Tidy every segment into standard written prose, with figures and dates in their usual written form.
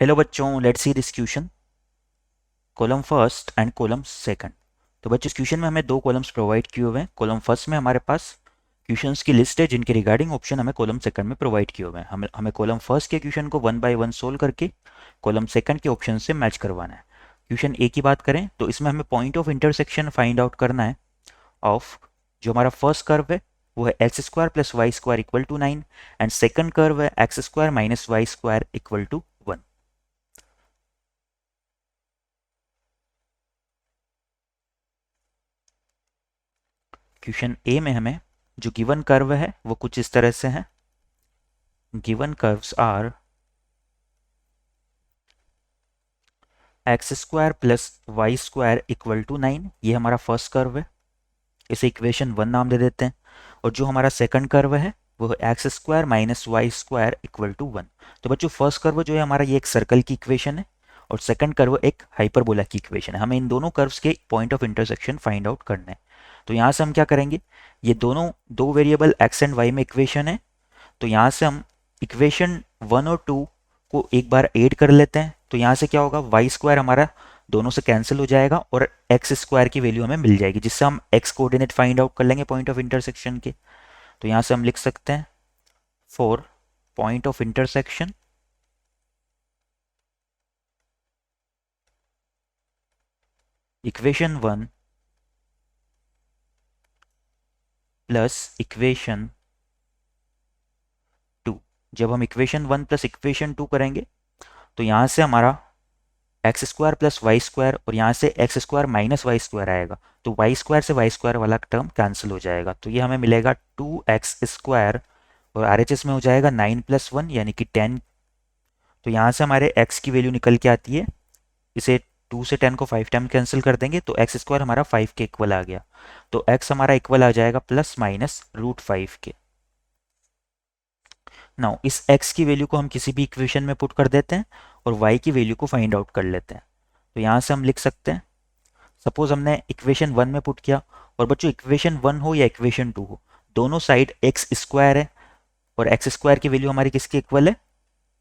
Hello बच्चों, let's see this question. Column first and column second. तो बच्चों, इस क्वेश्चन में हमें दो कॉलम्स प्रोवाइड किए हुए हैं। कॉलम फर्स्ट में हमारे पास क्वेश्चंस की लिस्ट है जिनके रिगार्डिंग ऑप्शन हमें कॉलम सेकंड में प्रोवाइड किए हुए हैं। हमें कॉलम फर्स्ट के क्वेश्चन को वन बाय वन सोल्व करके कॉलम सेकंड के ऑप्शन से मैच करवाना है। क्वेश्चन ए की बात करें तो इसमें हमें point of intersection find out करना है ऑफ जो हमारा फर्स्ट कर्व है वो है x square plus y square equal to 9 and second curve है x square minus y square equal to 1। Question A में हमें जो गिवन कर्व है वो कुछ इस तरह से है। Given curves are x square plus y square equal to 9, ये हमारा फर्स्ट कर्व है, इसे इक्वेशन 1 नाम दे देते हैं। और जो हमारा सेकंड कर्व है वो है x square minus y square equal to 1। तो बच्चों, फर्स्ट कर्व जो है हमारा ये एक सर्कल की इक्वेशन है और सेकंड कर्व एक हाइपरबोला की इक्वेशन है। हमें इन दोनों कर्व्स के point of intersection find out करना है। तो यहाँ से हम क्या करेंगे, ये दोनों दो वेरिएबल एक्स एंड वाई में इक्वेशन है, तो यहाँ से हम इक्वेशन 1 और 2 को एक बार ऐड कर लेते हैं। तो यहाँ से क्या होगा, वाई स्क्वायर हमारा दोनों से कैंसिल हो जाएगा और एक्स स्क्वायर की वैल्यू हमें मिल जाएगी, जिससे हम एक्स कोऑर्डिनेट फाइंड आउट कर लेंगे पॉइंट ऑफ इंटरसेक्शन के। तो यहाँ से हम लिख सकते हैं for point of intersection equation 1 plus equation 2। जब हम इक्वेशन 1 प्लस इक्वेशन 2 करेंगे तो यहाँ से हमारा x square plus y square और यहाँ से x square minus y square आएगा, तो वाई स्क्वायर से वाई स्क्वायर वाला टर्म कैंसिल हो जाएगा। तो ये हमें मिलेगा 2x स्क्वायर और RHS में हो जाएगा 9 प्लस 1 यानी कि 10। तो यहाँ से हमारे x की वैल्यू निकल के आती है, इसे 2 से 10 को 5 टाइम कैंसिल कर देंगे तो एक्स स्क्वायर हमारा 5 के इक्वल आ गया। तो x हमारा इक्वल आ जाएगा प्लस माइनस रूट 5 के। नाउ इस x की वैल्यू को हम किसी भी इक्वेशन में पुट कर देते हैं और y की वैल्यू को फाइंड आउट कर लेते हैं। तो यहाँ से हम लिख सकते हैं, सपोज हमने इक्वेशन 1 में पुट किया, और बच्चों इक्वेशन 1 हो या इक्वेशन 2 हो, दोनों साइड एक्स स्क्वायर है और एक्स स्क्वायर की वैल्यू हमारी किसके इक्वल है,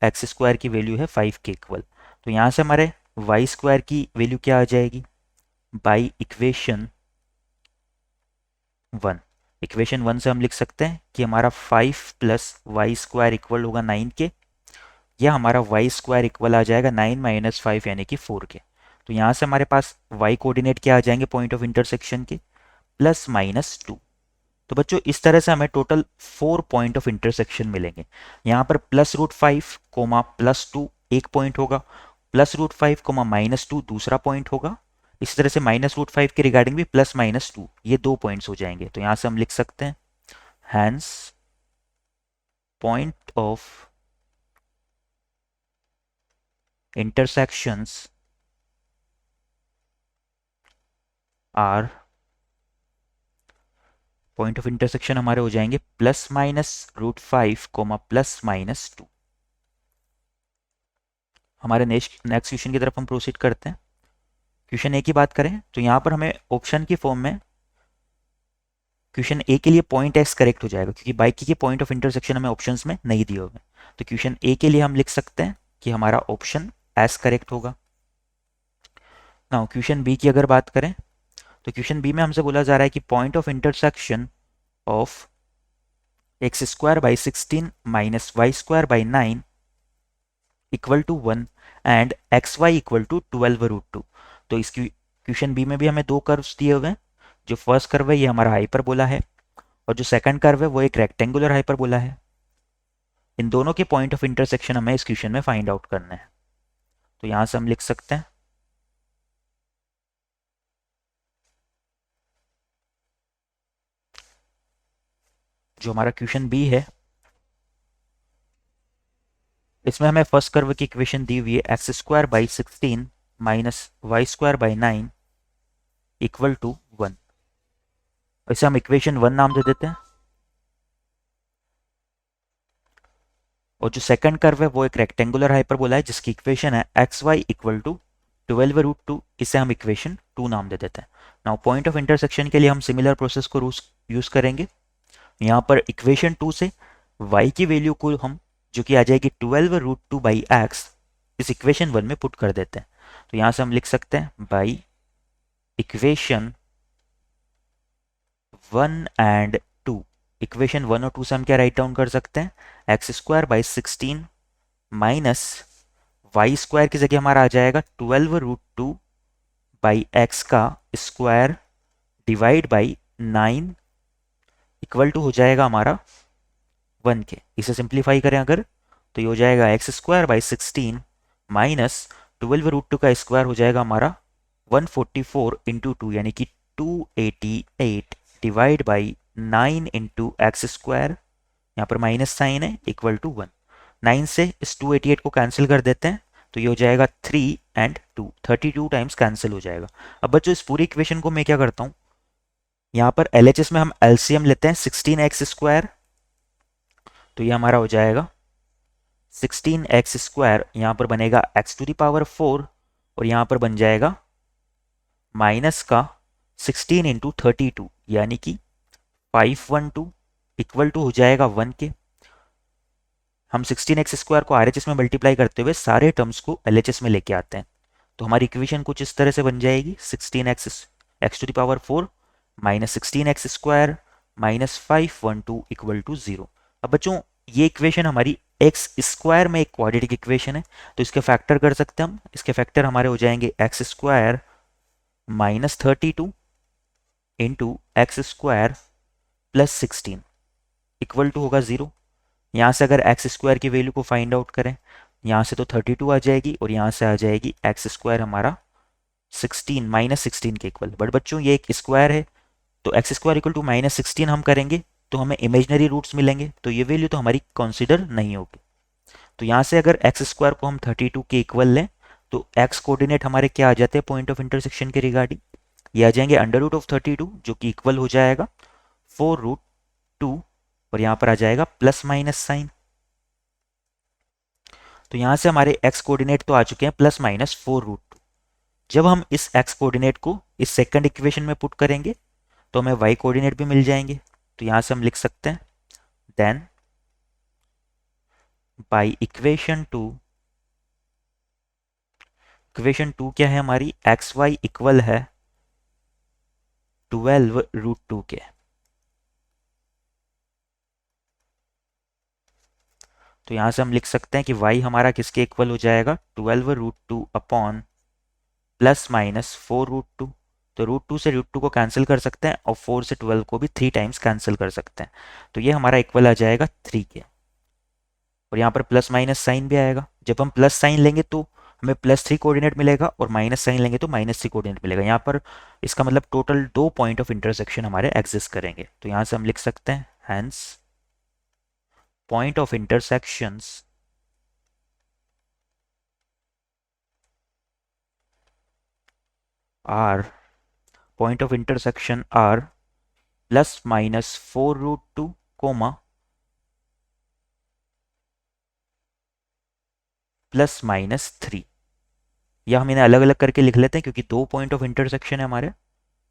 एक्स स्क्वायर की वैल्यू है 5 के इक्वल। तो यहाँ से हमारे वाई स्क्वायर की वैल्यू क्या आ जाएगी, बाई इक्वेशन 1। इक्वेशन 1 से हम लिख सकते हैं कि हमारा 5 प्लस वाई स्क्वायर इक्वल होगा 9 के, या हमारा वाई स्क्वायर इक्वल आ जाएगा 9 माइनस 5 यानी कि 4 के। तो यहाँ से हमारे पास वाई कोऑर्डिनेट क्या आ जाएंगे पॉइंट ऑफ इंटरसेक्शन के, प्लस माइनस 2। तो बच्चों इस तरह से हमें टोटल 4 पॉइंट ऑफ इंटरसेक्शन मिलेंगे। यहाँ पर प्लस रूट 5 कोमा प्लस 2 एक पॉइंट होगा, प्लस रूट 5 कोमा माइनस 2 दूसरा पॉइंट होगा। इसी तरह से माइनस रूट 5 के रिगार्डिंग भी प्लस माइनस 2 ये दो पॉइंट्स हो जाएंगे। तो यहाँ से हम लिख सकते हैं hence point of intersections are, point of intersection हमारे हो जाएंगे plus minus root 5 comma plus minus 2। हमारे नेक्स्ट क्वेश्चन की तरफ हम प्रोसीड करते हैं। क्वेश्चन ए की बात करें तो यहाँ पर हमें ऑप्शन की फॉर्म में क्वेश्चन ए के लिए पॉइंट एक्स करेक्ट हो जाएगा, क्योंकि बाकी के पॉइंट ऑफ इंटरसेक्शन हमें ऑप्शंस में नहीं दिए हुए। तो क्वेश्चन ए के लिए हम लिख सकते हैं कि हमारा ऑप्शन एस करेक्ट होगा। नाउ क्वेश्चन बी की अगर बात करें तो क्वेश्चन बी में हमसे बोला जा रहा है कि point of intersection of x square by 16 minus y square by 9 equal to 1 and x y equal to 12 root 2। तो इस क्वेश्चन बी में भी हमें दो कर्व्स दिए हुए हैं। जो फर्स्ट कर्व है ये हमारा हाइपरबोला है और जो सेकंड कर्व है वो एक रेक्टेंगुलर हाइपरबोला है। इन दोनों के पॉइंट ऑफ इंटरसेक्शन हमें इस क्वेश्चन में फाइंड आउट करना है। तो यहां से हम लिख सकते हैं जो हमारा क्वेश्चन बी है इसमें हमें फर्स्ट कर्व की इक्वेशन दी हुई है x square by 16 minus y square by 9 equal to 1। इसे हम इक्वेशन 1 नाम दे देते हैं। और जो सेकंड कर्व है वो एक रेक्टेंगुलर हाइपरबोला है जिसकी इक्वेशन है x y equal to 12 root 2, इसे हम इक्वेशन 2 नाम दे देते हैं। नाउ पॉइंट ऑफ इंटरसेक्शन के लिए हम सिमिलर प्रोसेस को यूज करेंगे। यहाँ पर इक्वेशन 2 से y की वैल्यू को हम, जो कि आ जाएगी 12 रूट 2 बाई एक्स, इस इक्वेशन 1 में पुट कर देते हैं। तो यहाँ से हम लिख सकते हैं बाई इक्वेशन 1 एंड 2। इक्वेशन 1 और 2 से हम क्या राइट डाउन कर सकते हैं, x square by 16 minus y square की जगह हमारा आ जाएगा 12√2 बाई एक्स का square divide by 9 equal to हो जाएगा हमारा 1 के। इसे सिंप्लीफाई करें अगर तो ये हो जाएगा एक्स स्क्वायर बाई 16 माइनस 12√2 का स्क्वायर हो जाएगा हमारा 144 इंटू 2 यानी कि 288 divide by 9 into x square, यहाँ पर माइनस साइन है, इक्वल टू 1। 9 से इस 288 को कैंसिल कर देते हैं तो ये हो जाएगा 3 एंड 2, 32 टाइम्स कैंसिल हो जाएगा। अब बच्चों इस पूरी इक्वेशन को मैं क्या करता हूँ, यहाँ पर LHS में हम LCM लेते हैं 16x स्क्वायर, तो ये हमारा हो जाएगा 16x स्क्वायर, यहाँ पर बनेगा x टू द पावर 4 और यहाँ पर बन जाएगा माइनस का 16 इंटू 32 यानी कि 512 इक्वल टू हो जाएगा 1 के। हम 16x स्क्वायर को RHS में मल्टीप्लाई करते हुए सारे टर्म्स को LHS में लेके आते हैं, तो हमारी इक्वेशन कुछ इस तरह से बन जाएगी 16x x to the power 4 minus 16x square minus 512 equal to 0। अब बच्चों ये इक्वेशन हमारी एक्स स्क्वायर में एक क्वाड्रेटिक इक्वेशन है, तो इसके फैक्टर कर सकते हैं हम। इसके फैक्टर हमारे हो जाएंगे x square minus 32 into x square plus 16 equal to होगा 0। यहाँ से अगर एक्स स्क्वायर की वैल्यू को फाइंड आउट करें, यहाँ से तो 32 आ जाएगी और यहाँ से आ जाएगी एक्स स्क्वायर हमारा 16 माइनस 16 के इक्वल। बट बच्चों ये एक स्क्वायर है तो x square equal to minus 16 हम करेंगे तो हमें इमेजनरी रूट्स मिलेंगे, तो ये वैल्यू तो हमारी कंसिडर नहीं होगी। तो यहाँ से अगर एक्स स्क्वायर को हम 32 के इक्वल लें तो एक्स कोऑर्डिनेट हमारे क्या आ जाते हैं पॉइंट ऑफ इंटरसेक्शन के रिगार्डिंग, ये आ जाएंगे अंडर रूट ऑफ 32 जो कि इक्वल हो जाएगा 4√2 और यहाँ पर आ जाएगा प्लस माइनस साइन। तो यहाँ से हमारे एक्स कोऑर्डिनेट तो आ चुके हैं प्लस माइनस 4√2। जब हम इस एक्स कोऑर्डिनेट को इस सेकंड इक्वेशन में पुट करेंगे तो हमें वाई कोऑर्डिनेट भी मिल जाएंगे, तो यहाँ से हम लिख सकते हैं देन बाई इक्वेशन 2 क्या है हमारी, एक्स वाई इक्वल है 12√2 के। तो यहाँ से हम लिख सकते हैं कि y हमारा किसके इक्वल हो जाएगा 12√2 अपॉन प्लस माइनस 4√2। तो √2 से √2 को कैंसिल कर सकते हैं और 4 से 12 को भी 3 टाइम्स कैंसिल कर सकते हैं, तो ये हमारा इक्वल आ जाएगा 3 के। और यहाँ पर प्लस माइनस साइन भी आएगा, जब हम प्लस साइन लेंगे तो हमें +3 कोऑर्डिनेट मिलेगा और माइनस साइन लेंगे तो -3 कोऑर्डिनेट मिलेगा। यहाँ पर इसका मतलब टोटल 2 पॉइंट ऑफ इंटरसेक्शन हमारे एग्जिस्ट करेंगे, तो यहाँ से हम लिख सकते हैं hence point of intersections are point of intersection are plus minus 4√2 comma plus minus 3, या हम इन्हें अलग अलग करके लिख लेते हैं क्योंकि 2 पॉइंट ऑफ इंटरसेक्शन है हमारे।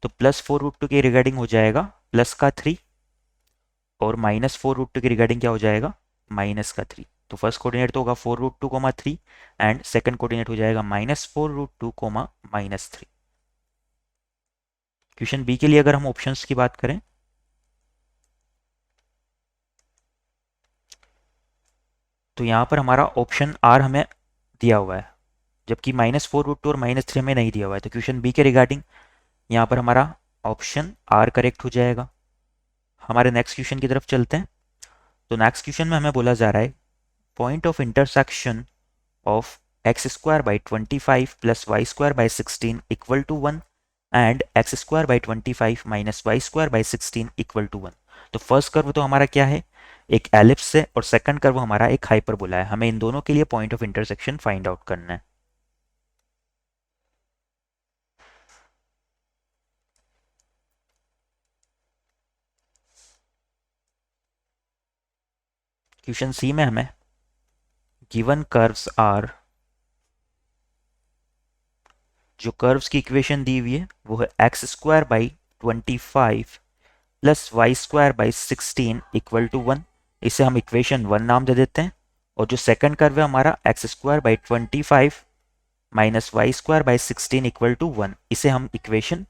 तो प्लस 4√2 के रिगार्डिंग हो जाएगा प्लस का 3 और माइनस 4√2 के रिगार्डिंग क्या हो जाएगा माइनस का 3। तो फर्स्ट कोऑर्डिनेट तो होगा 4√2 3 एंड सेकंड कोऑर्डिनेट हो जाएगा -4√2 -3। क्वेश्चन बी के लिए अगर हम ऑप्शंस की बात करें तो यहाँ पर हमारा ऑप्शन आर हमें दिया हुआ है जबकि -4√2 और -3 हमें नहीं दिया हुआ है, तो क्वेश्चन बी के रिगार्डिंग यहाँ पर हमारा ऑप्शन आर करेक्ट हो जाएगा। हमारे नेक्स्ट क्वेश्चन की तरफ चलते हैं। तो नेक्स्ट क्वेश्चन में हमें बोला जा रहा है point of intersection of x square by 25 plus y square by 16 equal to 1 and x square by 25 minus y square by 16 equal to 1। तो फर्स्ट कर्व तो हमारा क्या है एक एलिप्स है और सेकंड कर्व हमारा एक हाइपरबोला है। हमें इन दोनों के लिए point of intersection find out करना है। क्वेश्चन सी में हमें गिवन कर्व्स आर, जो कर्व्स की इक्वेशन दी हुई है वो है x square by 25 plus y square by 16 equal to 1। इसे हम इक्वेशन 1 नाम दे देते हैं और जो सेकंड कर्व है हमारा x square by 25 minus y square by 16 equal to 1, इसे हम इक्वेशन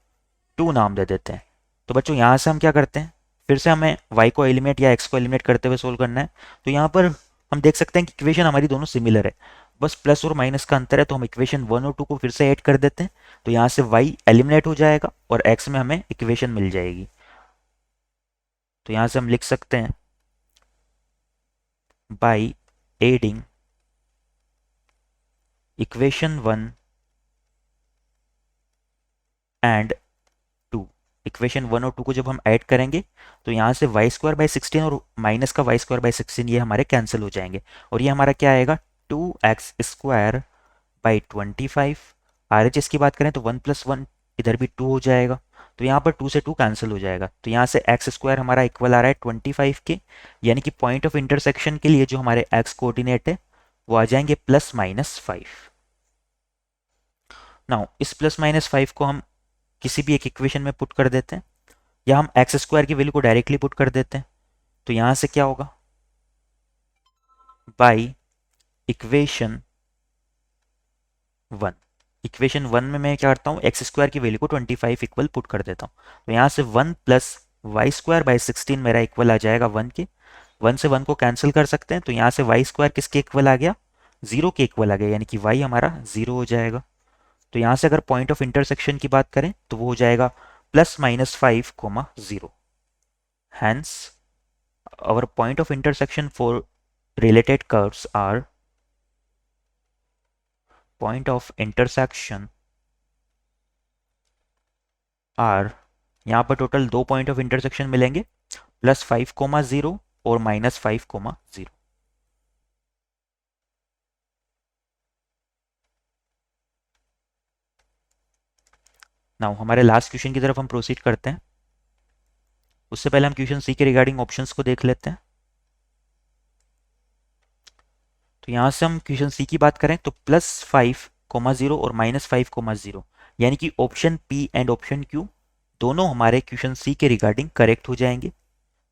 2 नाम दे देते हैं। तो बच्चों यहाँ से हम क्या करते हैं, फिर से हमें y को एलिमिनेट या x को एलिमिनेट करते हुए सोल्व करना है। तो यहाँ पर हम देख सकते हैं कि इक्वेशन हमारी दोनों सिमिलर है, बस प्लस और माइनस का अंतर है। तो हम इक्वेशन 1 और 2 को फिर से ऐड कर देते हैं, तो यहाँ से y एलिमिनेट हो जाएगा और x में हमें इक्वेशन मिल जाएगी। तो यहाँ से हम लिख सकते हैं by adding equation 1 and 2, equation 1 और 2 को जब हम ऐड करेंगे तो यहाँ से वाई स्क्वायर बाई 16 और माइनस का वाई स्क्वायर बाई 16 ये हमारे कैंसिल हो जाएंगे, और ये हमारा क्या आएगा 2x स्क्वायर बाई 25। RHS की बात करें तो 1 प्लस 1 इधर भी 2 हो जाएगा, तो यहाँ पर 2 से 2 कैंसिल हो जाएगा। तो यहाँ से एक्स स्क्वायर हमारा इक्वल आ रहा है 25 के, यानी कि पॉइंट ऑफ इंटरसेक्शन के लिए जो हमारे एक्स कोऑर्डिनेट है वो आ जाएंगे प्लस माइनस 5। नाउ इस प्लस माइनस 5 को हम किसी भी एक इक्वेशन में पुट कर देते हैं, या हम एक्स स्क्वायर की वैल्यू को डायरेक्टली पुट कर देते हैं। तो यहां से क्या होगा, बाई इक्वेशन 1, इक्वेशन 1 में मैं क्या करता हूँ, एक्स स्क्वायर की वैल्यू को 25 इक्वल पुट कर देता हूँ। तो यहाँ से 1 प्लस वाई स्क्वायर बाई 16 मेरा इक्वल आ जाएगा 1 के, 1 से 1 को कैंसिल कर सकते हैं। तो यहाँ से वाई स्क्वायर किसके इक्वल आ गया, 0 के इक्वल आ गया, यानी कि वाई हमारा 0 हो जाएगा। तो यहाँ से अगर पॉइंट ऑफ इंटरसेक्शन की बात करें तो वो हो जाएगा plus minus 5 comma 0। Hence our point of intersection for related curves are point of intersection are, यहाँ पर टोटल 2 पॉइंट ऑफ इंटरसेक्शन मिलेंगे, प्लस 5 कोमा 0 और माइनस 5 कोमा 0। नाउ हमारे लास्ट क्वेश्चन की तरफ हम प्रोसीड करते हैं। उससे पहले हम क्वेश्चन सी के रिगार्डिंग ऑप्शंस को देख लेते हैं। तो यहाँ से हम क्वेश्चन सी की बात करें तो प्लस 5 कोमा 0 और माइनस 5 कोमा 0, यानी कि option P and option Q दोनों हमारे क्वेश्चन सी के रिगार्डिंग करेक्ट हो जाएंगे।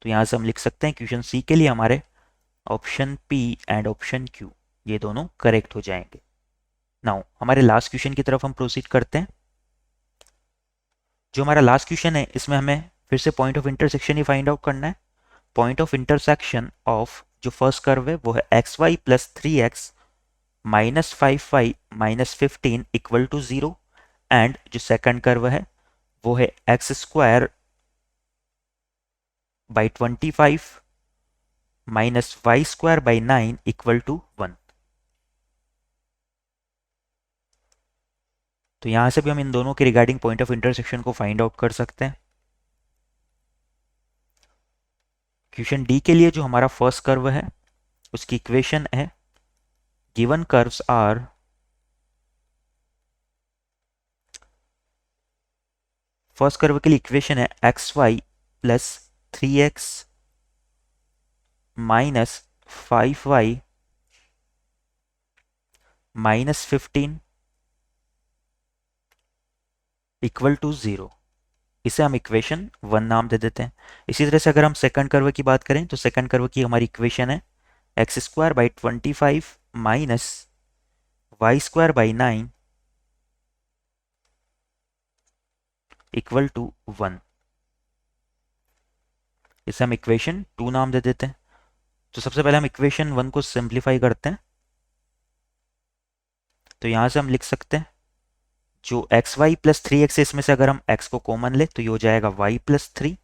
तो यहाँ से हम लिख सकते हैं क्वेश्चन सी के लिए हमारे option P and option Q ये दोनों करेक्ट हो जाएंगे। नाउ हमारे लास्ट क्वेश्चन की तरफ हम प्रोसीड करते हैं। जो हमारा लास्ट क्वेश्चन है इसमें हमें फिर से पॉइंट ऑफ इंटरसेक्शन ही फाइंड आउट करना है। पॉइंट ऑफ इंटरसेक्शन ऑफ जो फर्स्ट कर्व है वो है x y plus 3x minus 5y minus 15 equal to 0, and जो सेकंड कर्व है वो है x square by 25 minus y square by 9 equal to 1। तो यहां से भी हम इन दोनों के रिगार्डिंग पॉइंट ऑफ इंटरसेक्शन को फाइंड आउट कर सकते हैं। क्वेश्चन डी के लिए जो हमारा फर्स्ट कर्व है उसकी इक्वेशन है, given curves are first curve के लिए इक्वेशन है x y plus 3x minus 5y minus 15 equal to 0, इसे हम इक्वेशन 1 नाम दे देते हैं। इसी तरह से अगर हम सेकंड कर्व की बात करें तो सेकंड कर्व की हमारी इक्वेशन है x square by 25 minus y square by 9 equal to 1, इसे हम इक्वेशन 2 नाम दे देते हैं। तो सबसे पहले हम इक्वेशन 1 को सिंप्लीफाई करते हैं। तो यहां से हम लिख सकते हैं जो एक्स वाई प्लस 3x है इसमें से अगर हम x को कॉमन ले तो ये हो जाएगा y प्लस 3,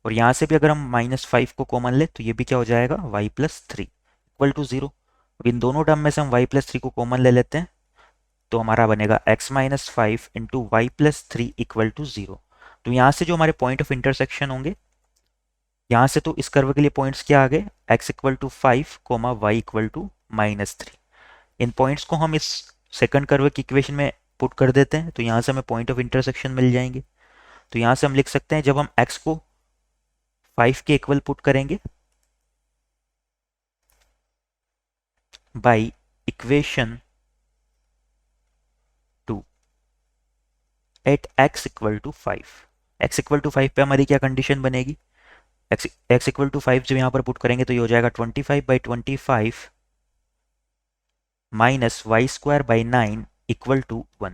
और यहाँ से भी अगर हम माइनस 5 को कॉमन ले तो ये भी क्या हो जाएगा y प्लस 3 इक्वल टू 0। अब इन दोनों टर्म में से हम y प्लस 3 को कॉमन ले लेते हैं, तो हमारा बनेगा x minus 5 into y plus 3 equal to 0। तो यहाँ से जो हमारे पॉइंट ऑफ इंटरसेक्शन होंगे, यहाँ से तो इस कर्व के लिए पॉइंट्स क्या आ गए, x इक्वल टू 5 कोमा वाई इक्वल टू माइनस 3। इन पॉइंट्स को हम इस सेकंड कर्व की इक्वेशन में पुट कर देते हैं, तो यहाँ से हमें पॉइंट ऑफ इंटरसेक्शन मिल जाएंगे। तो यहाँ से हम लिख सकते हैं जब हम x को 5 के इक्वल पुट करेंगे by equation 2 at x equal to 5, x equal to 5 पे हमारी क्या कंडीशन बनेगी, x इक्वल टू 5 जब यहाँ पर पुट करेंगे तो ये हो जाएगा 25 by 25 minus y square by 9 equal to 1।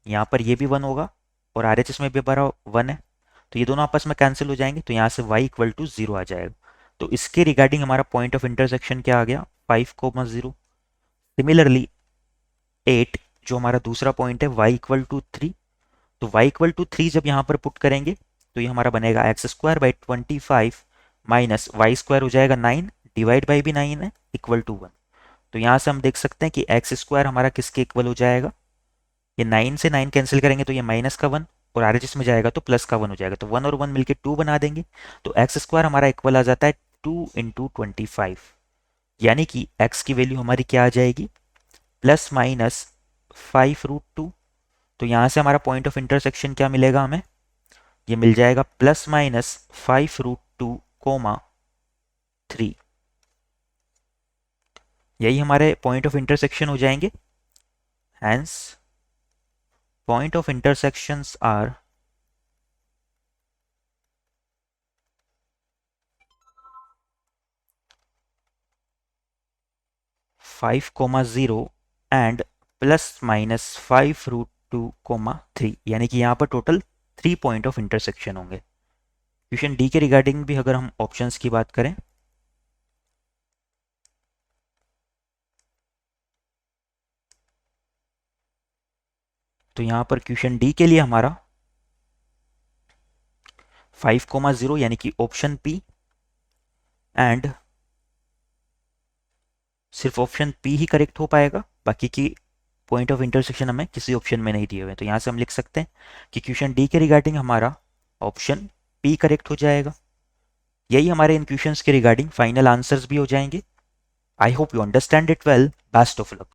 यहाँ पर ये भी 1 होगा और आर एच एस में भी हमारा 1 है, तो ये दोनों आपस में कैंसिल हो जाएंगे, तो यहाँ से y इक्वल टू 0 आ जाएगा। तो इसके रिगार्डिंग हमारा पॉइंट ऑफ इंटरसेक्शन क्या आ गया, 5,0। सिमिलरली 8 जो हमारा दूसरा पॉइंट है y इक्वल टू 3, तो y इक्वल टू 3 जब यहाँ पर पुट करेंगे तो ये हमारा बनेगा x square by 25 minus y square हो जाएगा 9, डिवाइड बाई भी 9 है, इक्वल टू 1। तो यहाँ से हम देख सकते हैं कि एक्स स्क्वायर हमारा किसके इक्वल हो जाएगा, ये 9 से 9 कैंसिल करेंगे तो ये माइनस का 1 और आर में जाएगा तो प्लस का 1 हो जाएगा, तो 1 और 1 मिलके 2 बना देंगे। तो एक्स स्क्वायर हमारा इक्वल आ जाता है 2 इंटू 25, यानी कि एक्स की वैल्यू हमारी क्या आ जाएगी, प्लस माइनस 5√2। तो यहाँ से हमारा पॉइंट ऑफ इंटरसेक्शन क्या मिलेगा हमें, ये मिल जाएगा प्लस माइनस 5√2 कोमा 3। यही हमारे पॉइंट ऑफ इंटरसेक्शन हो जाएंगे। Hence point of intersections are 5,0 and plus minus 5√2,3, यानी कि यहाँ पर टोटल 3 पॉइंट ऑफ इंटरसेक्शन होंगे। क्वेश्चन डी के रिगार्डिंग भी अगर हम ऑप्शंस की बात करें तो यहाँ पर क्वेश्चन डी के लिए हमारा 5,0 यानी कि ऑप्शन पी एंड सिर्फ ऑप्शन पी ही करेक्ट हो पाएगा, बाकी की पॉइंट ऑफ इंटरसेक्शन हमें किसी ऑप्शन में नहीं दिए हुए। तो यहाँ से हम लिख सकते हैं कि क्वेश्चन डी के रिगार्डिंग हमारा ऑप्शन पी करेक्ट हो जाएगा। यही हमारे इन क्वेश्चंस के रिगार्डिंग फाइनल आंसर्स भी हो जाएंगे। I hope you understand it well. Best of luck.